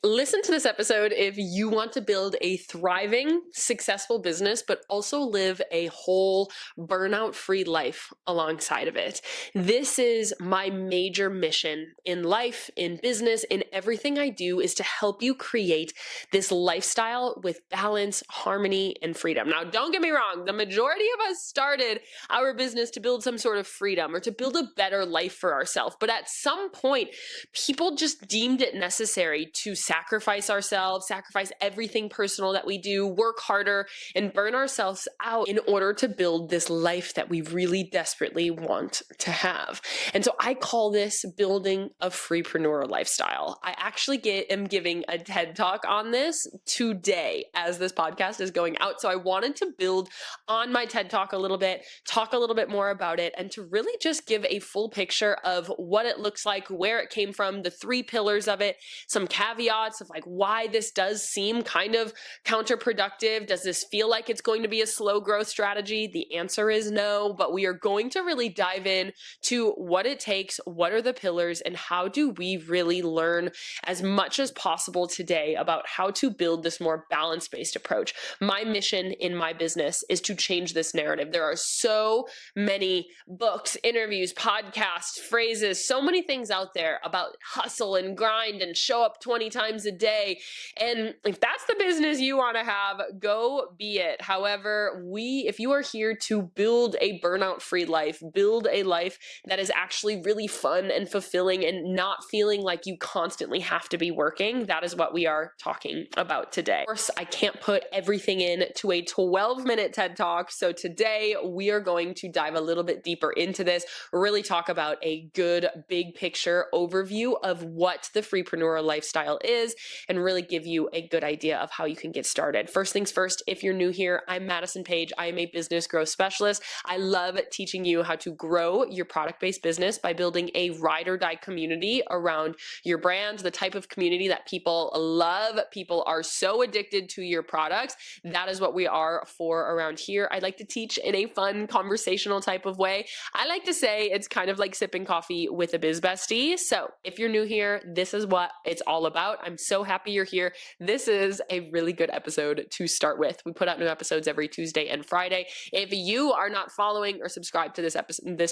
Listen to this episode if you want to build a thriving, successful business, but also live a whole burnout-free life alongside of it. This is my major mission in life, in business, in everything I do, is to help you create this lifestyle with balance, harmony, and freedom. Now, don't get me wrong, the majority of us started our business to build some sort of freedom or to build a better life for ourselves. But at some point, people just deemed it necessary to sacrifice ourselves, sacrifice everything personal that we do, work harder, and burn ourselves out in order to build this life that we really desperately want to have. And so I call this building a freepreneur lifestyle. I actually am giving a TED Talk on this today as this podcast is going out. So I wanted to build on my TED Talk a little bit, talk a little bit more about it, and to really just give a full picture of what it looks like, where it came from, the 3 pillars of it, some caveats of like why this does seem kind of counterproductive. Does this feel like it's going to be a slow growth strategy? The answer is no, but we are going to really dive in to what it takes, what are the pillars, and how do we really learn as much as possible today about how to build this more balance-based approach. My mission in my business is to change this narrative. There are so many books, interviews, podcasts, phrases, so many things out there about hustle and grind and show up 20 times a day. And if that's the business you want to have, go be it. However, if you are here to build a burnout-free life, build a life that is actually really fun and fulfilling and not feeling like you constantly have to be working, that is what we are talking about today. Of course, I can't put everything into a 12-minute TED Talk, so today we are going to dive a little bit deeper into this, really talk about a good big picture overview of what the freepreneur lifestyle is, and really give you a good idea of how you can get started. First things first, if you're new here, I'm Madison Page. I am a business growth specialist. I love teaching you how to grow your product-based business by building a ride or die community around your brand, the type of community that people love. People are so addicted to your products. That is what we are for around here. I like to teach in a fun, conversational type of way. I like to say it's kind of like sipping coffee with a biz bestie. So if you're new here, this is what it's all about. I'm so happy you're here. This is a really good episode to start with. We put out new episodes every Tuesday and Friday. If you are not following or subscribed to this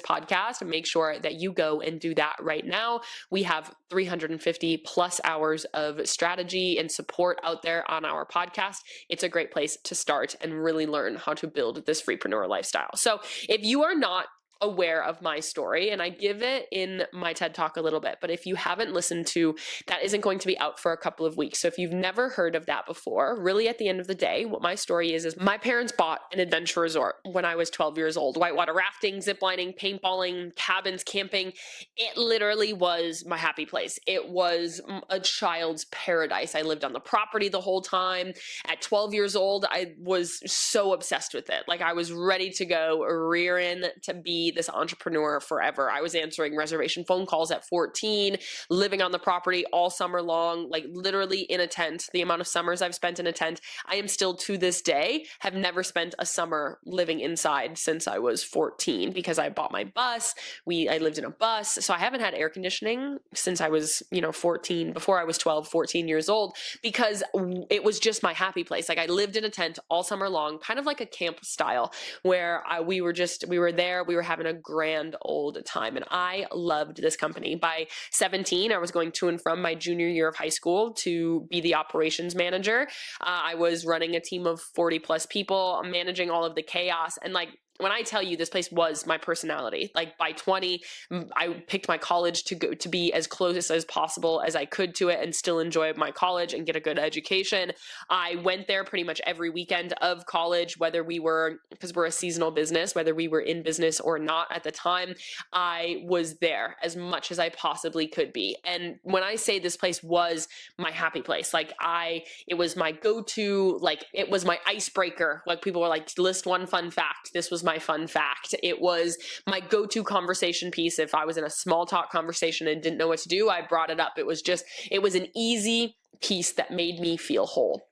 podcast, make sure that you go and do that right now. We have 350 plus hours of strategy and support out there on our podcast. It's a great place to start and really learn how to build this freepreneur lifestyle. So if you are not aware of my story, and I give it in my TED Talk a little bit, but if you haven't listened to, that isn't going to be out for a couple of weeks. So if you've never heard of that before, really at the end of the day, what my story is my parents bought an adventure resort when I was 12 years old. Whitewater rafting, ziplining, paintballing, cabins, camping. It literally was my happy place. It was a child's paradise. I lived on the property the whole time. At 12 years old, I was so obsessed with it. Like I was ready to go rear in to be this entrepreneur forever. I was answering reservation phone calls at 14, living on the property all summer long, like literally in a tent. The amount of summers I've spent in a tent, I am still to this day, have never spent a summer living inside since I was 14 because I bought my bus. I lived in a bus. So I haven't had air conditioning since I was, 14, before I was 12, 14 years old, because it was just my happy place. Like I lived in a tent all summer long, kind of like a camp style where we were there, we were having a grand old time. And I loved this company. By 17, I was going to and from my junior year of high school to be the operations manager. I was running a team of 40 plus people, managing all of the chaos. And when I tell you this place was my personality, like by 20, I picked my college to be as close as possible as I could to it and still enjoy my college and get a good education. I went there pretty much every weekend of college, because we're a seasonal business, whether we were in business or not at the time, I was there as much as I possibly could be. And when I say this place was my happy place, it was my go-to, it was my icebreaker. Like people were like, list one fun fact. This was my fun fact. It was my go-to conversation piece. If I was in a small talk conversation and didn't know what to do, I brought it up. It was an easy piece that made me feel whole.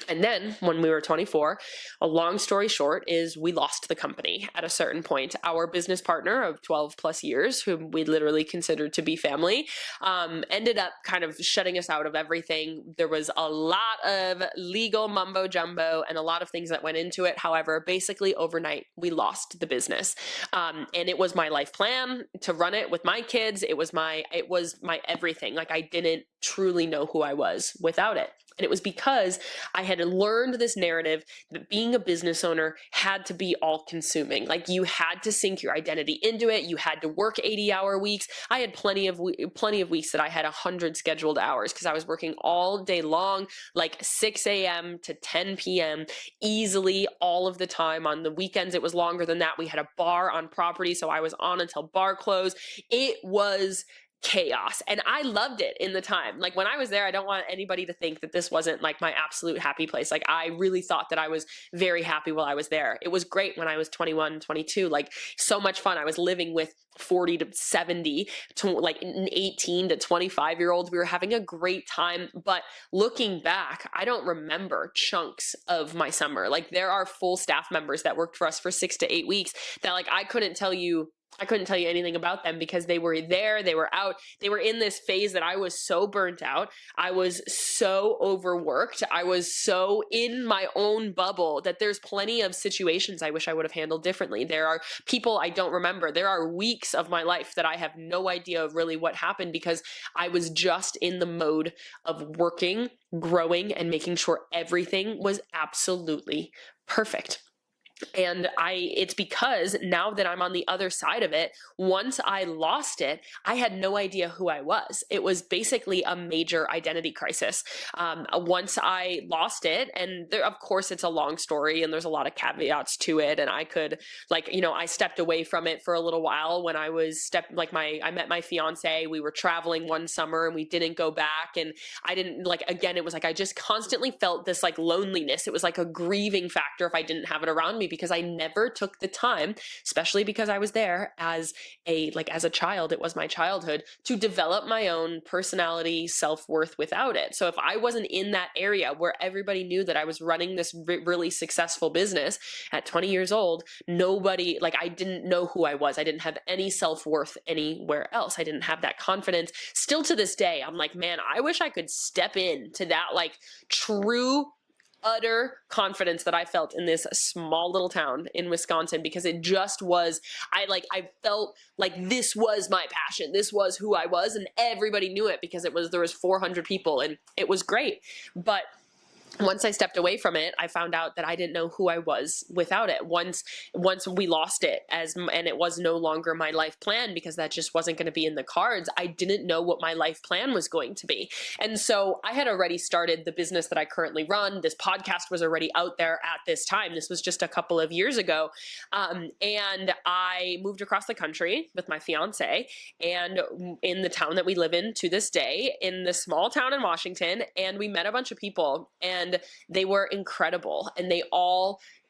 And then when we were 24, a long story short is we lost the company at a certain point. Our business partner of 12 plus years, whom we literally considered to be family, ended up kind of shutting us out of everything. There was a lot of legal mumbo jumbo and a lot of things that went into it. However, basically overnight, we lost the business. And it was my life plan to run it with my kids. It was my everything. Like, I didn't truly know who I was without it. And it was because I had learned this narrative that being a business owner had to be all consuming. Like, you had to sink your identity into it. You had to work 80-hour weeks. I had plenty of weeks that I had 100 scheduled hours because I was working all day long, like 6 a.m. to 10 p.m. easily all of the time. On the weekends, it was longer than that. We had a bar on property, so I was on until bar close. It was chaos, and I loved it in the time. Like, when I was there, I don't want anybody to think that this wasn't like my absolute happy place. Like, I really thought that I was very happy while I was there. It was great when I was 21, 22, like, so much fun. I was living with 40 to 70 to like 18 to 25-year-olds. We were having a great time. But looking back, I don't remember chunks of my summer. Like, there are full staff members that worked for us for 6 to 8 weeks that, like, I couldn't tell you anything about them because they were there, they were out, they were in this phase that I was so burnt out. I was so overworked. I was so in my own bubble that there's plenty of situations I wish I would have handled differently. There are people I don't remember. There are weeks of my life that I have no idea of really what happened because I was just in the mode of working, growing, and making sure everything was absolutely perfect. And it's because now that I'm on the other side of it, once I lost it, I had no idea who I was. It was basically a major identity crisis. Once I lost it, and there, of course, it's a long story and there's a lot of caveats to it. And I could, like, I stepped away from it for a little while when I met my fiance. We were traveling one summer and we didn't go back. And I didn't, like, again, it was like I just constantly felt this like loneliness. It was like a grieving factor if I didn't have it around me, because I never took the time, especially because I was there as a child. It was my childhood to develop my own personality, self-worth without it. So if I wasn't in that area where everybody knew that I was running this really successful business at 20 years old, nobody, like, I didn't know who I was. I didn't have any self-worth anywhere else. I didn't have that confidence. Still to this day, I'm like, man, I wish I could step into that, like, true utter confidence that I felt in this small little town in Wisconsin, because it just was, I felt like this was my passion. This was who I was, and everybody knew it because there was 400 people and it was great. But once I stepped away from it, I found out that I didn't know who I was without it. Once we lost it and it was no longer my life plan because that just wasn't going to be in the cards, I didn't know what my life plan was going to be. And so I had already started the business that I currently run. This podcast was already out there at this time. This was just a couple of years ago. And I moved across the country with my fiance, and in the town that we live in to this day, in this small town in Washington, and we met a bunch of people, and they were incredible. And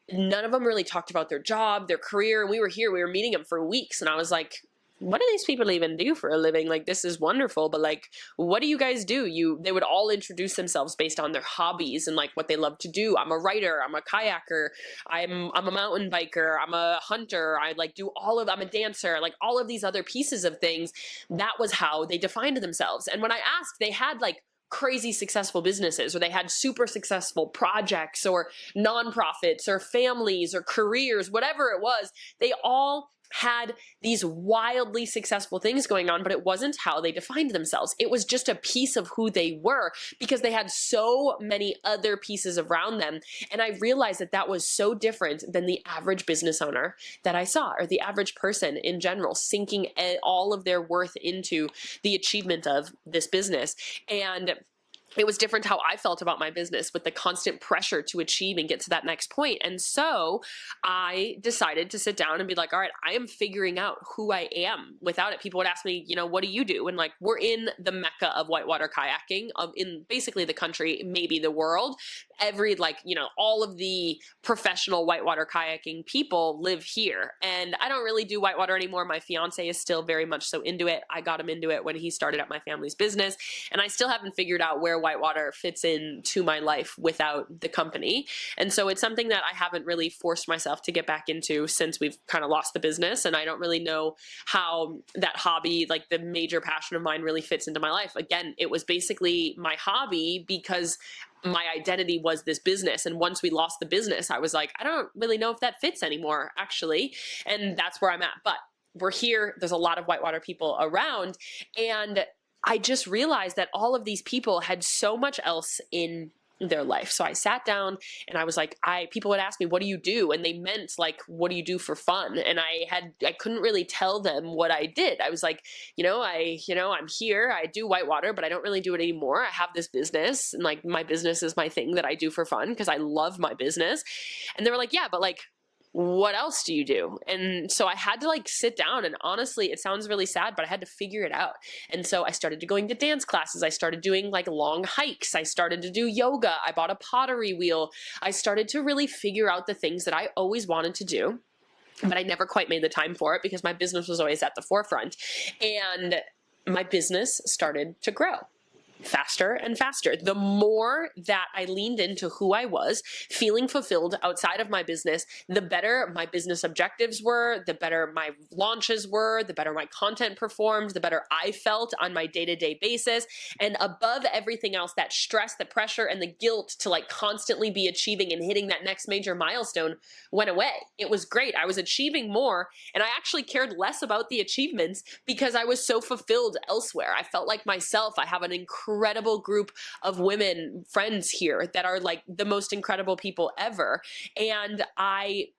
none of them really talked about their job, their career. We were meeting them for weeks. And I was like, what do these people even do for a living? Like, this is wonderful, but like, what do you guys do? They would all introduce themselves based on their hobbies and like what they love to do. I'm a writer, I'm a kayaker, I'm a mountain biker, I'm a hunter, I'm a dancer, like all of these other pieces of things. That was how they defined themselves. And when I asked, they had like crazy successful businesses, or they had super successful projects or nonprofits or families or careers, whatever it was. They all had these wildly successful things going on, but it wasn't how they defined themselves. It was just a piece of who they were because they had so many other pieces around them. And I realized that that was so different than the average business owner that I saw, or the average person in general, sinking all of their worth into the achievement of this business. And it was different how I felt about my business, with the constant pressure to achieve and get to that next point. And so I decided to sit down and be like, all right, I am figuring out who I am without it. People would ask me, what do you do? And like, we're in the mecca of whitewater kayaking, in basically the country, maybe the world. all of the professional whitewater kayaking people live here. And I don't really do whitewater anymore. My fiance is still very much so into it. I got him into it when he started at my family's business, and I still haven't figured out where whitewater fits into my life without the company. And so it's something that I haven't really forced myself to get back into since we've kind of lost the business. And I don't really know how that hobby, like the major passion of mine, really fits into my life. Again, it was basically my hobby because my identity was this business. And once we lost the business, I was like, I don't really know if that fits anymore, actually. And that's where I'm at. But we're here. There's a lot of whitewater people around. And I just realized that all of these people had so much else in their life. So I sat down and I was like, people would ask me, what do you do? And they meant like, what do you do for fun? And I couldn't really tell them what I did. I was like, I'm here, I do whitewater, but I don't really do it anymore. I have this business, and like my business is my thing that I do for fun because I love my business. And they were like, yeah, but like, what else do you do? And so I had to like sit down, and honestly, it sounds really sad, but I had to figure it out. And so I started going to dance classes. I started doing like long hikes. I started to do yoga. I bought a pottery wheel. I started to really figure out the things that I always wanted to do, but I never quite made the time for it because my business was always at the forefront. And my business started to grow faster and faster. The more that I leaned into who I was, feeling fulfilled outside of my business, the better my business objectives were, the better my launches were, the better my content performed, the better I felt on my day-to-day basis. And above everything else, that stress, the pressure, and the guilt to like constantly be achieving and hitting that next major milestone went away. It was great. I was achieving more, and I actually cared less about the achievements because I was so fulfilled elsewhere. I felt like myself. I have an incredible group of women friends here that are like the most incredible people ever. And I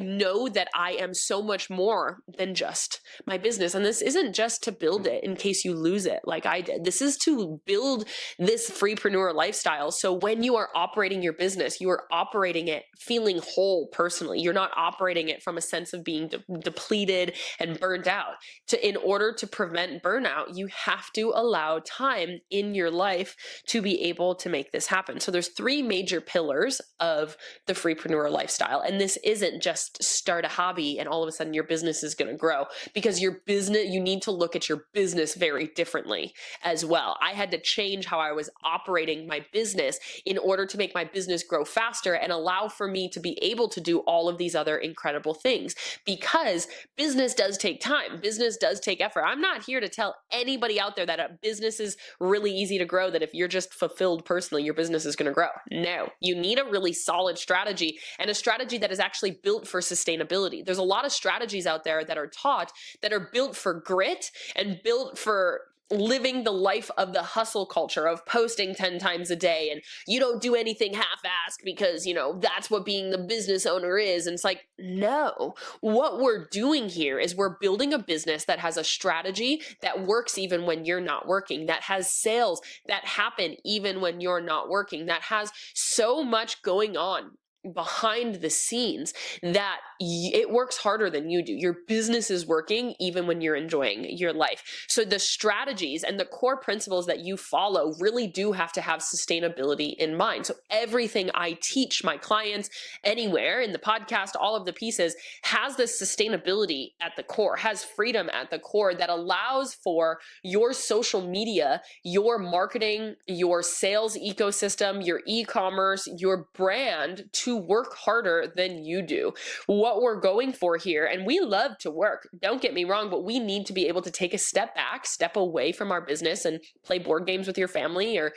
know that I am so much more than just my business. And this isn't just to build it in case you lose it like I did. This is to build this freepreneur lifestyle. So when you are operating your business, you are operating it feeling whole personally. You're not operating it from a sense of being depleted and burned out. In order to prevent burnout, you have to allow time in your life to be able to make this happen. So there's three major pillars of the freepreneur lifestyle. And this isn't just start a hobby and all of a sudden your business is going to grow, because your business, you need to look at your business very differently as well. I had to change how I was operating my business in order to make my business grow faster and allow for me to be able to do all of these other incredible things, because business does take time. Business does take effort. I'm not here to tell anybody out there that a business is really easy to grow, that if you're just fulfilled personally, your business is going to grow. No, you need a really solid strategy, and a strategy that is actually built for sustainability. There's a lot of strategies out there that are taught that are built for grit and built for living the life of the hustle culture of posting 10 times a day, and you don't do anything half-assed because, that's what being the business owner is. And it's like, no, what we're doing here is we're building a business that has a strategy that works even when you're not working, that has sales that happen even when you're not working, that has so much going on behind the scenes that it works harder than you do. Your business is working even when you're enjoying your life. So the strategies and the core principles that you follow really do have to have sustainability in mind. So everything I teach my clients anywhere in the podcast, all of the pieces, has this sustainability at the core, has freedom at the core that allows for your social media, your marketing, your sales ecosystem, your e-commerce, your brand to work harder than you do. What we're going for here, and we love to work, don't get me wrong, but we need to be able to take a step back, step away from our business and play board games with your family, or,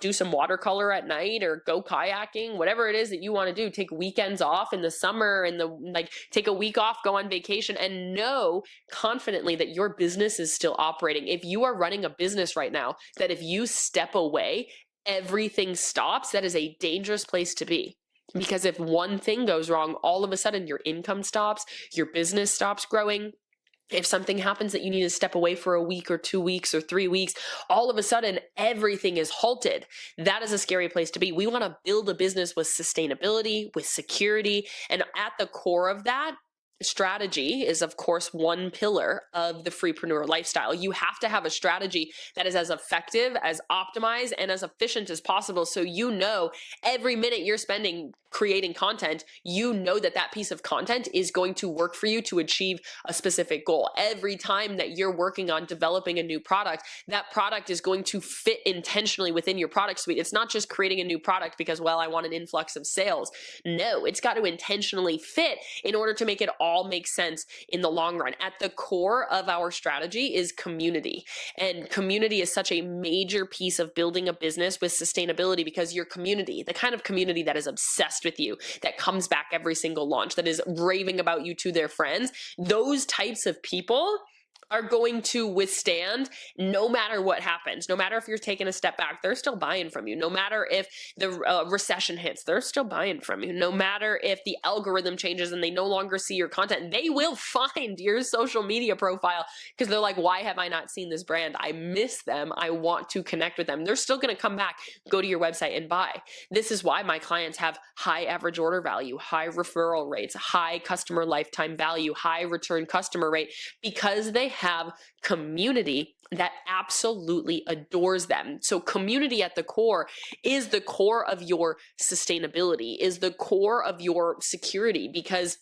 do some watercolor at night, or go kayaking, whatever it is that you want to do. Take weekends off in the summer and take a week off, go on vacation, and know confidently that your business is still operating. If you are running a business right now, that if you step away, everything stops, that is a dangerous place to be. Because if one thing goes wrong, all of a sudden your income stops, your business stops growing. If something happens that you need to step away for a week or 2 weeks or 3 weeks, all of a sudden everything is halted. That is a scary place to be. We want to build a business with sustainability, with security, and at the core of that strategy is, of course, one pillar of the freepreneur lifestyle. You have to have a strategy that is as effective, as optimized, and as efficient as possible. So you know every minute you're spending creating content, you know that that piece of content is going to work for you to achieve a specific goal. Every time that you're working on developing a new product, that product is going to fit intentionally within your product suite. It's not just creating a new product because, well, I want an influx of sales. No, it's got to intentionally fit in order to make it all make sense in the long run. At the core of our strategy is community. And community is such a major piece of building a business with sustainability, because your community, the kind of community that is obsessed with you, that comes back every single launch, that is raving about you to their friends, those types of people are going to withstand no matter what happens. No matter if you're taking a step back, they're still buying from you. No matter if the recession hits, they're still buying from you. No matter if the algorithm changes and they no longer see your content, they will find your social media profile because they're like, why have I not seen this brand? I miss them. I want to connect with them. They're still going to come back, go to your website and buy. This is why my clients have high average order value, high referral rates, high customer lifetime value, high return customer rate, because they have community that absolutely adores them. So community at the core is the core of your sustainability, is the core of your security, because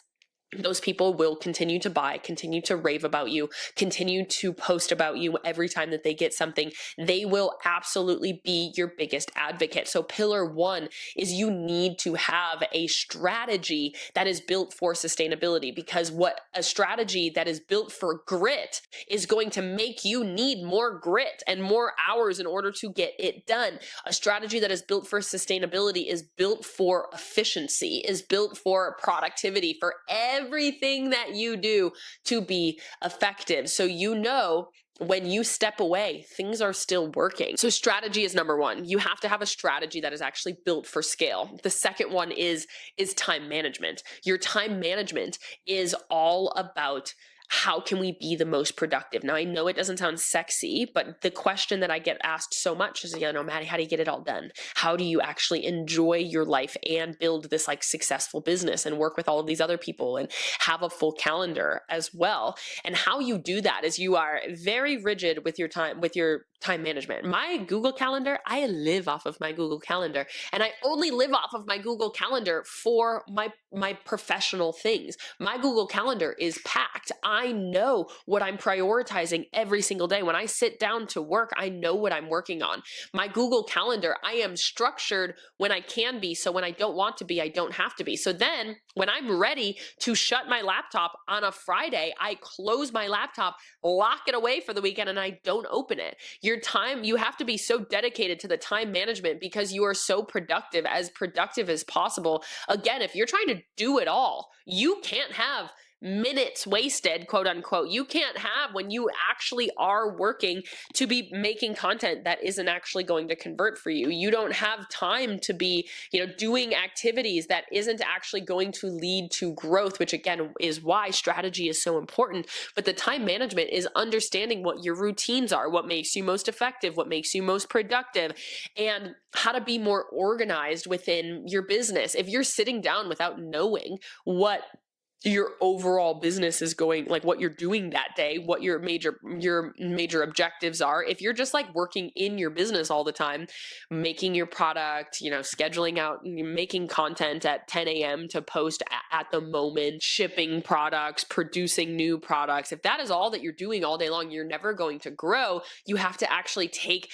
those people will continue to buy, continue to rave about you, continue to post about you every time that they get something. They will absolutely be your biggest advocate. So pillar one is you need to have a strategy that is built for sustainability, because what a strategy that is built for grit is going to make you need more grit and more hours in order to get it done. A strategy that is built for sustainability is built for efficiency, is built for productivity, for everything that you do to be effective. So you know when you step away, things are still working. So strategy is number one. You have to have a strategy that is actually built for scale. The second one is time management. Your time management is all about how can we be the most productive? Now, I know it doesn't sound sexy, but the question that I get asked so much is, Maddie, how do you get it all done? How do you actually enjoy your life and build this like successful business and work with all of these other people and have a full calendar as well? And how you do that is you are very rigid with your time management. My Google Calendar, I live off of my Google Calendar, and I only live off of my Google Calendar for my professional things. My Google Calendar is packed. I know what I'm prioritizing every single day. When I sit down to work, I know what I'm working on. My Google Calendar, I am structured when I can be, so when I don't want to be, I don't have to be. So then when I'm ready to shut my laptop on a Friday, I close my laptop, lock it away for the weekend, and I don't open it. Your time, you have to be so dedicated to the time management because you are so productive as possible. Again, if you're trying to do it all, you can't have minutes wasted, quote unquote. You can't have when you actually are working to be making content that isn't actually going to convert for you. You don't have time to be, doing activities that isn't actually going to lead to growth, which again is why strategy is so important. But the time management is understanding what your routines are, what makes you most effective, what makes you most productive, and how to be more organized within your business. If you're sitting down without knowing what your overall business is going, like what you're doing that day, what your major objectives are. If you're just like working in your business all the time, making your product, scheduling out, making content at 10 a.m. to post at the moment, shipping products, producing new products, if that is all that you're doing all day long, you're never going to grow. You have to actually take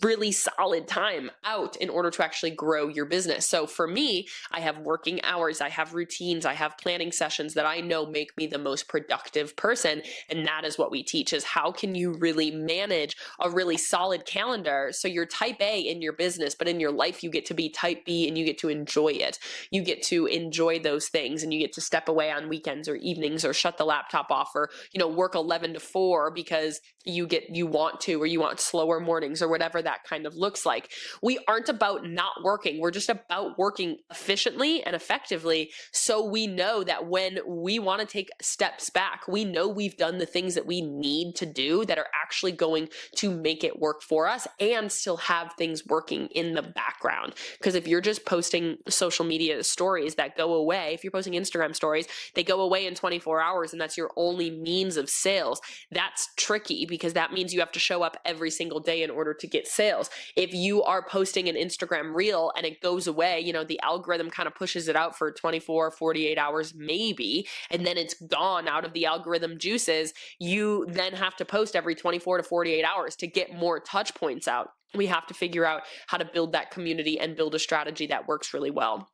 really solid time out in order to actually grow your business. So for me, I have working hours, I have routines, I have planning sessions that I know make me the most productive person. And that is what we teach, is how can you really manage a really solid calendar so you're type A in your business, but in your life you get to be type B and you get to enjoy it. You get to enjoy those things and you get to step away on weekends or evenings or shut the laptop off or, work 11 to 4 because you want to, or you want slower mornings or whatever that kind of looks like. We aren't about not working. We're just about working efficiently and effectively so we know that that when we want to take steps back, we know we've done the things that we need to do that are actually going to make it work for us and still have things working in the background. Because if you're just posting social media stories that go away, if you're posting Instagram stories, they go away in 24 hours and that's your only means of sales, that's tricky because that means you have to show up every single day in order to get sales. If you are posting an Instagram reel and it goes away, the algorithm kind of pushes it out for 24, 48 hours maybe, and then it's gone out of the algorithm juices, you then have to post every 24 to 48 hours to get more touch points out. We have to figure out how to build that community and build a strategy that works really well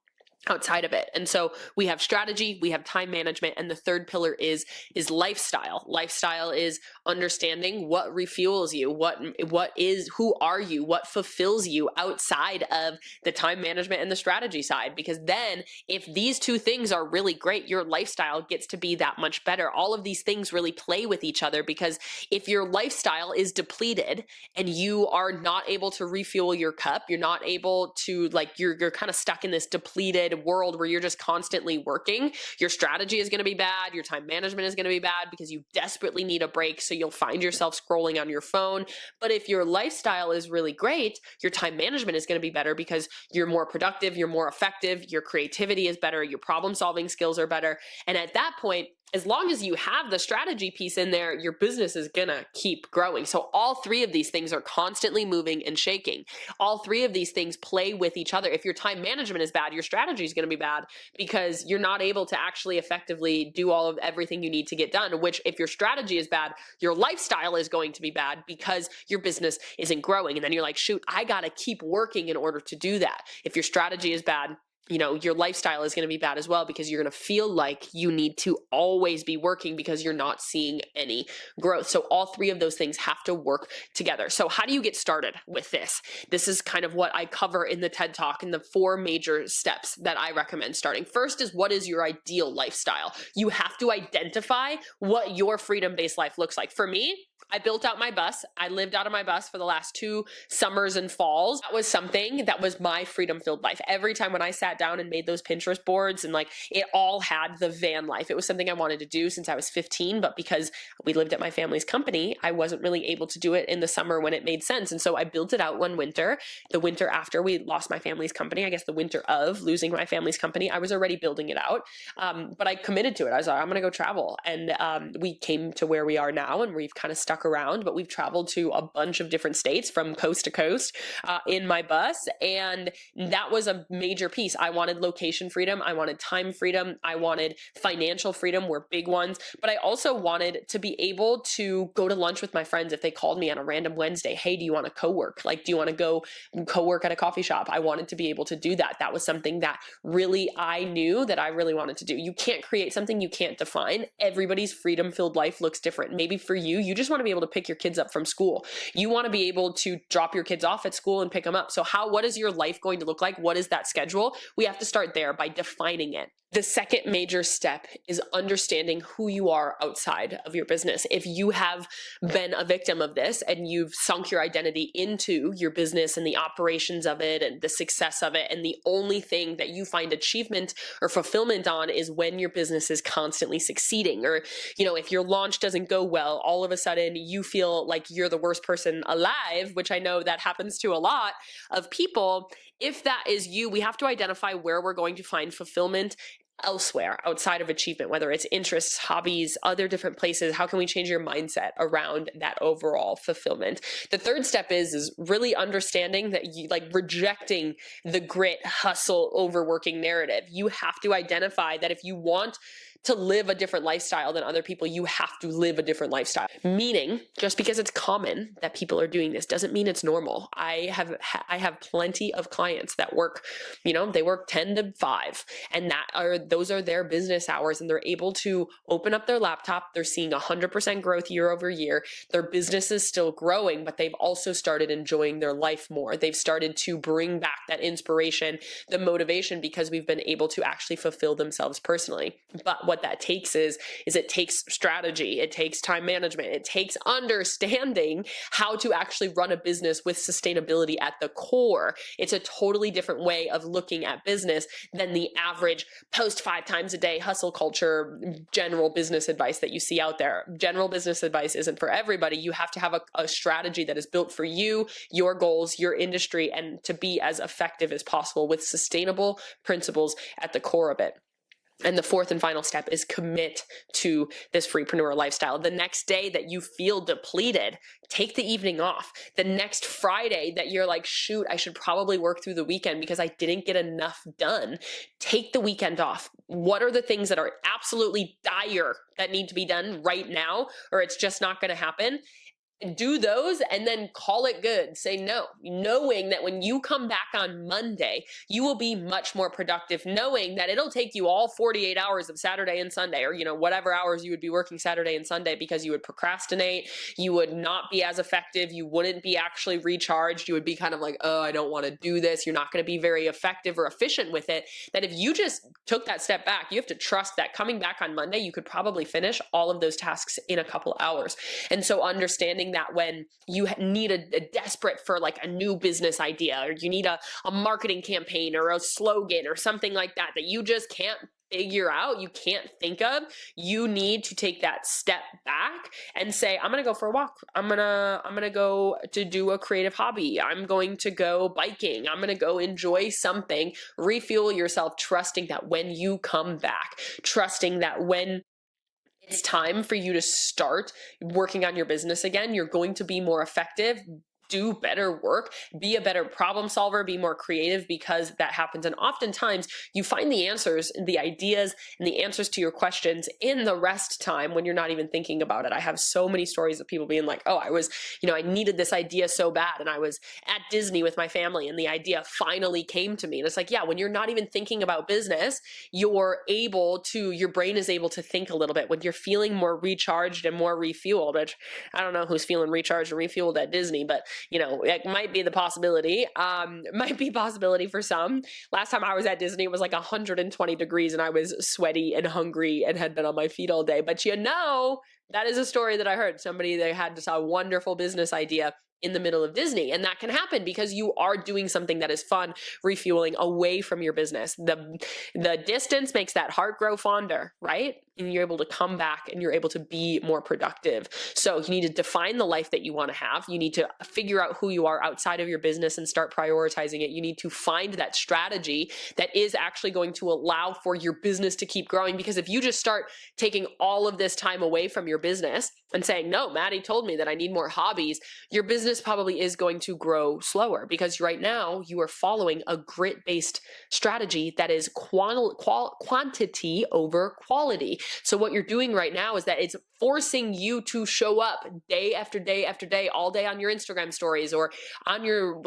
outside of it. And so we have strategy, we have time management, and the third pillar is lifestyle. Lifestyle is understanding what refuels you, who are you, what fulfills you outside of the time management and the strategy side. Because then if these two things are really great, your lifestyle gets to be that much better. All of these things really play with each other, because if your lifestyle is depleted and you are not able to refuel your cup, you're not able to, you're kind of stuck in this depleted world where you're just constantly working, your strategy is going to be bad, your time management is going to be bad because you desperately need a break, so you'll find yourself scrolling on your phone. But if your lifestyle is really great, your time management is going to be better because you're more productive, you're more effective, your creativity is better, your problem solving skills are better. And at that point, as long as you have the strategy piece in there, your business is gonna keep growing. So all three of these things are constantly moving and shaking. All three of these things play with each other. If your time management is bad, your strategy is gonna be bad because you're not able to actually effectively do all of everything you need to get done, which if your strategy is bad, your lifestyle is going to be bad because your business isn't growing. And then you're like, shoot, I gotta keep working in order to do that. If your strategy is bad, your lifestyle is going to be bad as well because you're going to feel like you need to always be working because you're not seeing any growth. So all three of those things have to work together. So how do you get started with this? This is kind of what I cover in the TED Talk and the 4 major steps that I recommend starting. First is, what is your ideal lifestyle? You have to identify what your freedom-based life looks like. For me, I built out my bus. I lived out of my bus for the last 2 summers and falls. That was something that was my freedom-filled life. Every time when I sat down and made those Pinterest boards, and it all had the van life. It was something I wanted to do since I was 15, but because we lived at my family's company, I wasn't really able to do it in the summer when it made sense. And so I built it out one winter. The winter after we lost my family's company, I guess the winter of losing my family's company, I was already building it out. But I committed to it. I was like, I'm going to go travel. And we came to where we are now, and we've kind of stuck around, but we've traveled to a bunch of different states from coast to coast in my bus. And that was a major piece. I wanted location freedom. I wanted time freedom. I wanted financial freedom, were big ones. But I also wanted to be able to go to lunch with my friends if they called me on a random Wednesday. Hey, do you want to co-work? Do you want to go co-work at a coffee shop? I wanted to be able to do that. That was something that really I knew that I really wanted to do. You can't create something you can't define. Everybody's freedom-filled life looks different. Maybe for you, you just want to be able to pick your kids up from school. You want to be able to drop your kids off at school and pick them up. So what is your life going to look like? What is that schedule? We have to start there by defining it. The second major step is understanding who you are outside of your business. If you have been a victim of this and you've sunk your identity into your business and the operations of it and the success of it, and the only thing that you find achievement or fulfillment on is when your business is constantly succeeding, or if your launch doesn't go well, all of a sudden you feel like you're the worst person alive, which I know that happens to a lot of people. If that is you, we have to identify where we're going to find fulfillment elsewhere outside of achievement, whether it's interests, hobbies, other different places. How can we change your mindset around that overall fulfillment? The third step is really understanding that you rejecting the grit, hustle, overworking narrative. You have to identify that if you want to live a different lifestyle than other people, you have to live a different lifestyle. Meaning, just because it's common that people are doing this doesn't mean it's normal. I have plenty of clients that work, they work 10 to 5, and those are their business hours, and they're able to open up their laptop. They're seeing 100% growth year over year. Their business is still growing, but they've also started enjoying their life more. They've started to bring back that inspiration, the motivation, because we've been able to actually fulfill themselves personally. But what that takes is it takes strategy, it takes time management, it takes understanding how to actually run a business with sustainability at the core. It's a totally different way of looking at business than the average post 5 times a day hustle culture general business advice that you see out there. General business advice isn't for everybody. You have to have a strategy that is built for you, your goals, your industry, and to be as effective as possible with sustainable principles at the core of it. And the fourth and final step is commit to this freepreneur lifestyle. The next day that you feel depleted, take the evening off. The next Friday that you're like, shoot, I should probably work through the weekend because I didn't get enough done, take the weekend off. What are the things that are absolutely dire that need to be done right now, or it's just not going to happen? Do those and then call it good. Say no, knowing that when you come back on Monday, you will be much more productive, knowing that it'll take you all 48 hours of Saturday and Sunday, or, whatever hours you would be working Saturday and Sunday, because you would procrastinate. You would not be as effective. You wouldn't be actually recharged. You would be kind of like, oh, I don't want to do this. You're not going to be very effective or efficient with it. That if you just took that step back, you have to trust that coming back on Monday, you could probably finish all of those tasks in a couple hours. And so understanding that when you need a desperate for like a new business idea, or you need a marketing campaign or a slogan or something like that you just can't figure out, you can't think of, you need to take that step back and say, I'm going to go for a walk. I'm going to go to do a creative hobby. I'm going to go biking. I'm going to go enjoy something, refuel yourself, trusting that when you come back, trusting that when it's time for you to start working on your business again, you're going to be more effective, do better work, be a better problem solver, be more creative, because that happens. And oftentimes you find the answers, the ideas, and the answers to your questions in the rest time when you're not even thinking about it. I have so many stories of people being like, oh, I needed this idea so bad, and I was at Disney with my family and the idea finally came to me. And it's like, yeah, when you're not even thinking about business, your brain is able to think a little bit when you're feeling more recharged and more refueled, which I don't know who's feeling recharged and refueled at Disney, but it might be the possibility. Might be possibility for some. Last time I was at Disney, it was like 120 degrees and I was sweaty and hungry and had been on my feet all day. But that is a story that I heard. Somebody, they had just a wonderful business idea in the middle of Disney. And that can happen because you are doing something that is fun, refueling away from your business. The distance makes that heart grow fonder, right? And you're able to come back and you're able to be more productive. So you need to define the life that you want to have. You need to figure out who you are outside of your business and start prioritizing it. You need to find that strategy that is actually going to allow for your business to keep growing. Because if you just start taking all of this time away from your business and saying, no, Maddie told me that I need more hobbies, your business probably is going to grow slower, because right now you are following a grit-based strategy that is quantity over quality. So what you're doing right now is that it's forcing you to show up day after day after day, all day on your Instagram stories or on your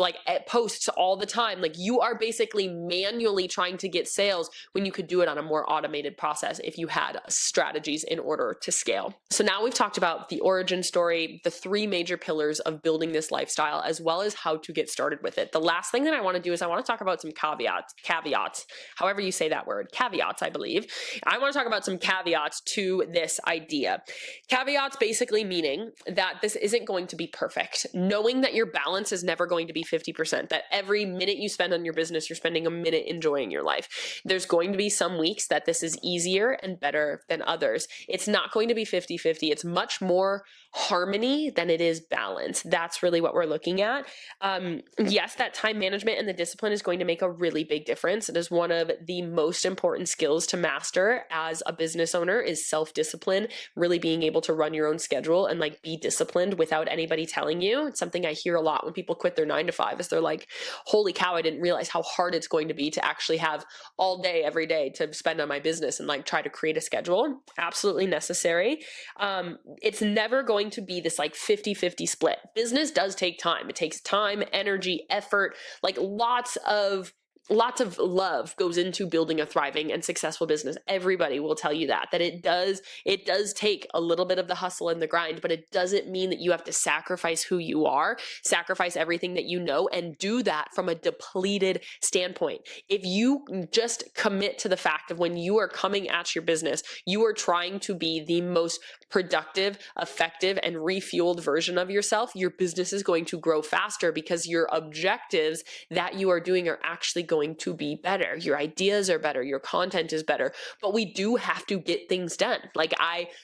posts all the time. Like, you are basically manually trying to get sales when you could do it on a more automated process if you had strategies in order to scale. So now we've talked about the origin story, the 3 major pillars of building this lifestyle, as well as how to get started with it. The last thing that I want to do is I want to talk about some caveats, however you say that word, caveats, I believe. I want to talk about some caveats to this idea. Caveats basically meaning that this isn't going to be perfect. Knowing that your balance is never going to be 50%, that every minute you spend on your business, you're spending a minute enjoying your life. There's going to be some weeks that this is easier and better than others. It's not going to be 50-50. It's much more harmony than it is balance. That's really what we're looking at. Yes, that time management and the discipline is going to make a really big difference. It is one of the most important skills to master as a business owner, is self-discipline, really being able to run your own schedule and be disciplined without anybody telling you. It's something I hear a lot when people quit their 9-to-5 is they're like, holy cow, I didn't realize how hard it's going to be to actually have all day, every day to spend on my business and try to create a schedule. Absolutely necessary. It's never going to be this 50-50 split. Business does take time. It takes time, energy, effort, lots of lots of love goes into building a thriving and successful business. Everybody will tell you that it does take a little bit of the hustle and the grind, but it doesn't mean that you have to sacrifice who you are, sacrifice everything that you know, and do that from a depleted standpoint. If you just commit to the fact of when you are coming at your business, you are trying to be the most productive, effective, and refueled version of yourself, your business is going to grow faster because your objectives that you are doing are actually going to be better. Your ideas are better, your content is better, but we do have to get things done.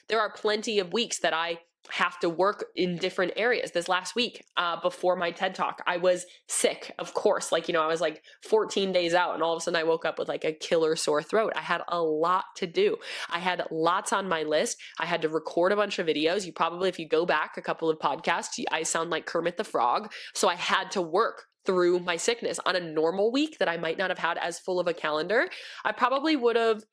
There are plenty of weeks that I have to work in different areas. This last week, before my TED Talk, I was sick, of course. I was like 14 days out, and all of a sudden I woke up with like a killer sore throat. I had a lot to do. I had lots on my list. I had to record a bunch of videos. If you go back a couple of podcasts, I sound like Kermit the Frog. So I had to work through my sickness. On a normal week that I might not have had as full of a calendar, I probably would have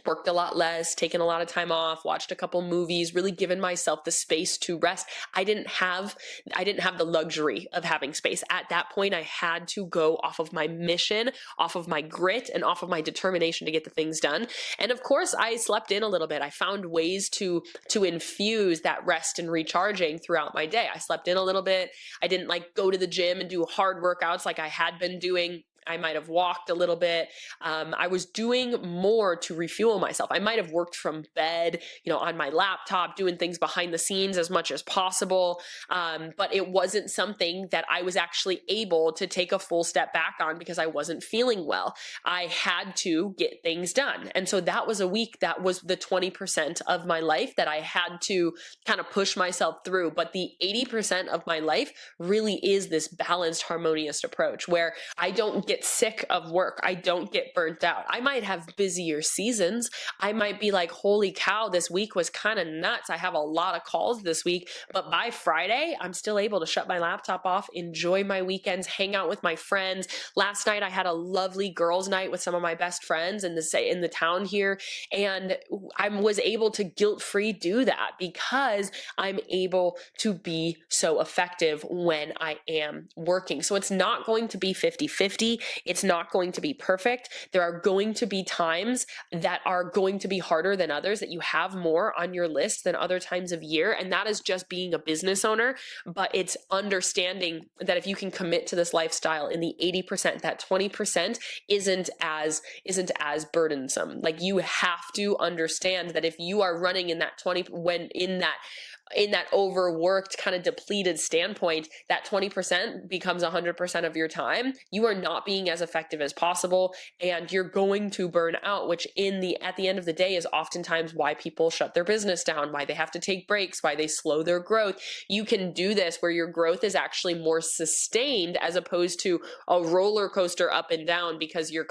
worked a lot less, taken a lot of time off, watched a couple movies, really given myself the space to rest. I didn't have the luxury of having space. At that point, I had to go off of my mission, off of my grit, and off of my determination to get the things done. And of course, I slept in a little bit. I found ways to infuse that rest and recharging throughout my day. I slept in a little bit. I didn't go to the gym and do hard workouts like I had been doing. I might have walked a little bit. I was doing more to refuel myself. I might have worked from bed, on my laptop, doing things behind the scenes as much as possible. But it wasn't something that I was actually able to take a full step back on because I wasn't feeling well. I had to get things done. And so that was a week that was the 20% of my life that I had to kind of push myself through. But the 80% of my life really is this balanced, harmonious approach where I don't get sick of work. I don't get burnt out. I might have busier seasons. I might be like, holy cow, this week was kind of nuts. I have a lot of calls this week, but by Friday, I'm still able to shut my laptop off, enjoy my weekends, hang out with my friends. Last night, I had a lovely girls' night with some of my best friends in the town here, and I was able to guilt-free do that because I'm able to be so effective when I am working. So it's not going to be 50-50. It's not going to be perfect. There are going to be times that are going to be harder than others, that you have more on your list than other times of year. And that is just being a business owner. But it's understanding that if you can commit to this lifestyle in the 80%, that 20% isn't as burdensome. You have to understand that if you are running in that 20, when in that overworked, kind of depleted standpoint, that 20% becomes 100% of your time. You are not being as effective as possible, and you're going to burn out, which at the end of the day is oftentimes why people shut their business down, why they have to take breaks, why they slow their growth. You can do this where your growth is actually more sustained as opposed to a roller coaster up and down, because you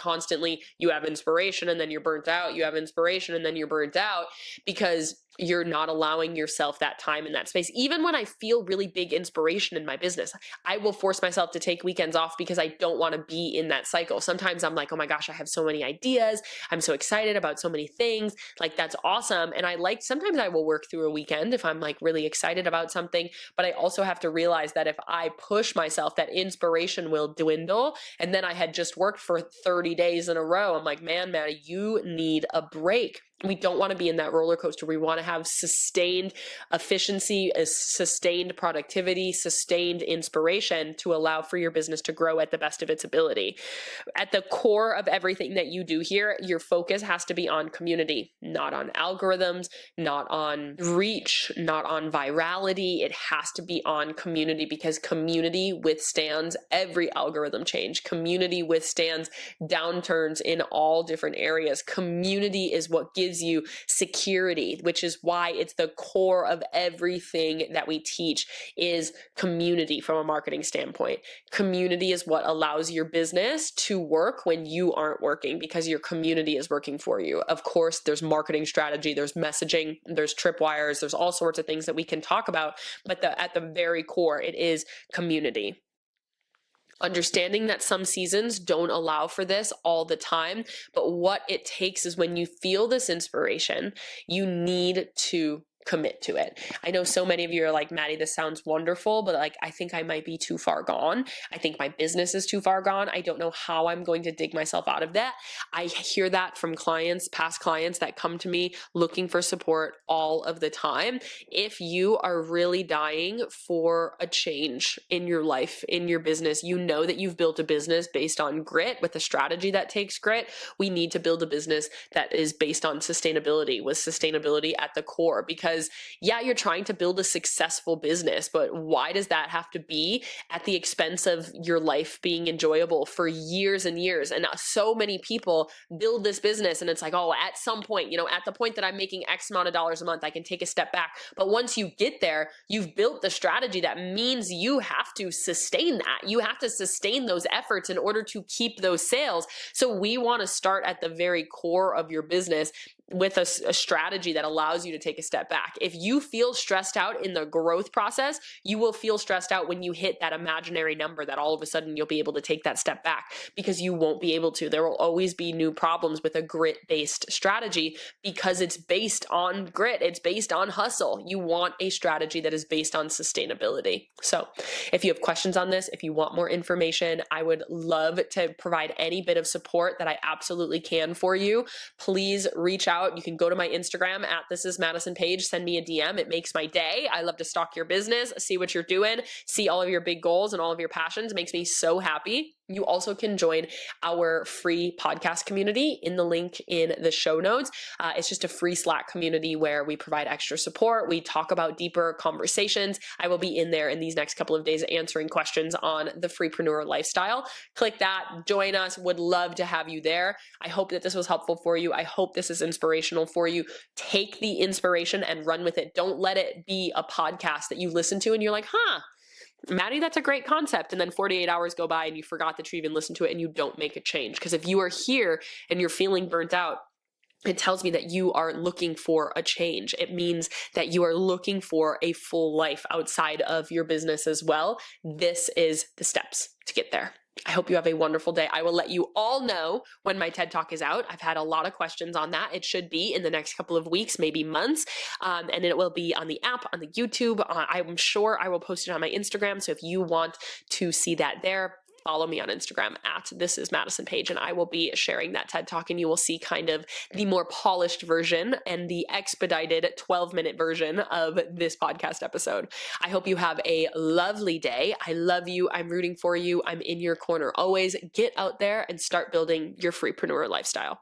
have inspiration and then you're burnt out, you have inspiration and then you're burnt out, because you're not allowing yourself that time and that space. Even when I feel really big inspiration in my business, I will force myself to take weekends off because I don't want to be in that cycle. Sometimes I'm like, oh my gosh, I have so many ideas. I'm so excited about so many things. That's awesome. And sometimes I will work through a weekend if I'm really excited about something, but I also have to realize that if I push myself, that inspiration will dwindle. And then I had just worked for 30 days in a row. I'm like, man, Maddie, you need a break. We don't want to be in that roller coaster. We want to have sustained efficiency, sustained productivity, sustained inspiration to allow for your business to grow at the best of its ability. At the core of everything that you do here, your focus has to be on community, not on algorithms, not on reach, not on virality. It has to be on community, because community withstands every algorithm change. Community withstands downturns in all different areas. Community is what gives you security, which is why it's the core of everything that we teach is community from a marketing standpoint. Community is what allows your business to work when you aren't working, because your community is working for you. Of course, there's marketing strategy, there's messaging, there's tripwires, there's all sorts of things that we can talk about, but at the very core, it is community. Understanding that some seasons don't allow for this all the time, but what it takes is when you feel this inspiration, you need to commit to it. I know so many of you are like, Maddie, this sounds wonderful, but like, I think I might be too far gone. I think my business is too far gone. I don't know how I'm going to dig myself out of that. I hear that from clients, past clients that come to me looking for support all of the time. If you are really dying for a change in your life, in your business, you know that you've built a business based on grit with a strategy that takes grit. We need to build a business that is based on sustainability, with sustainability at the core. Because yeah, you're trying to build a successful business, but why does that have to be at the expense of your life being enjoyable for years and years? And so many people build this business and it's like, oh, at some point, at the point that I'm making X amount of dollars a month, I can take a step back. But once you get there, you've built the strategy that means you have to sustain that. You have to sustain those efforts in order to keep those sales. So we want to start at the very core of your business with a strategy that allows you to take a step back. If you feel stressed out in the growth process, you will feel stressed out when you hit that imaginary number that all of a sudden you'll be able to take that step back, because you won't be able to. There will always be new problems with a grit-based strategy because it's based on grit. It's based on hustle. You want a strategy that is based on sustainability. So if you have questions on this, if you want more information, I would love to provide any bit of support that I absolutely can for you. Please reach out. You can go to my Instagram at This Is Madison page, send me a DM. It makes my day. I love to stalk your business, see what you're doing, see all of your big goals and all of your passions. It makes me so happy. You also can join our free podcast community in the link in the show notes. It's just a free Slack community where we provide extra support. We talk about deeper conversations. I will be in there in these next couple of days answering questions on the freepreneur lifestyle. Click that, join us. Would love to have you there. I hope that this was helpful for you. I hope this is inspirational for you. Take the inspiration and run with it. Don't let it be a podcast that you listen to and you're like, Maddie, that's a great concept. And then 48 hours go by and you forgot that you even listened to it and you don't make a change. Because if you are here and you're feeling burnt out, it tells me that you are looking for a change. It means that you are looking for a full life outside of your business as well. This is the steps to get there. I hope you have a wonderful day. I will let you all know when my TED Talk is out. I've had a lot of questions on that. It should be in the next couple of weeks, maybe months. And it will be on the app, on the YouTube. I'm sure I will post it on my Instagram. So if you want to see that there, follow me on Instagram at This Is Madison page, and I will be sharing that TED Talk, and you will see kind of the more polished version and the expedited 12-minute version of this podcast episode. I hope you have a lovely day. I love you. I'm rooting for you. I'm in your corner always. Get out there and start building your freepreneur lifestyle.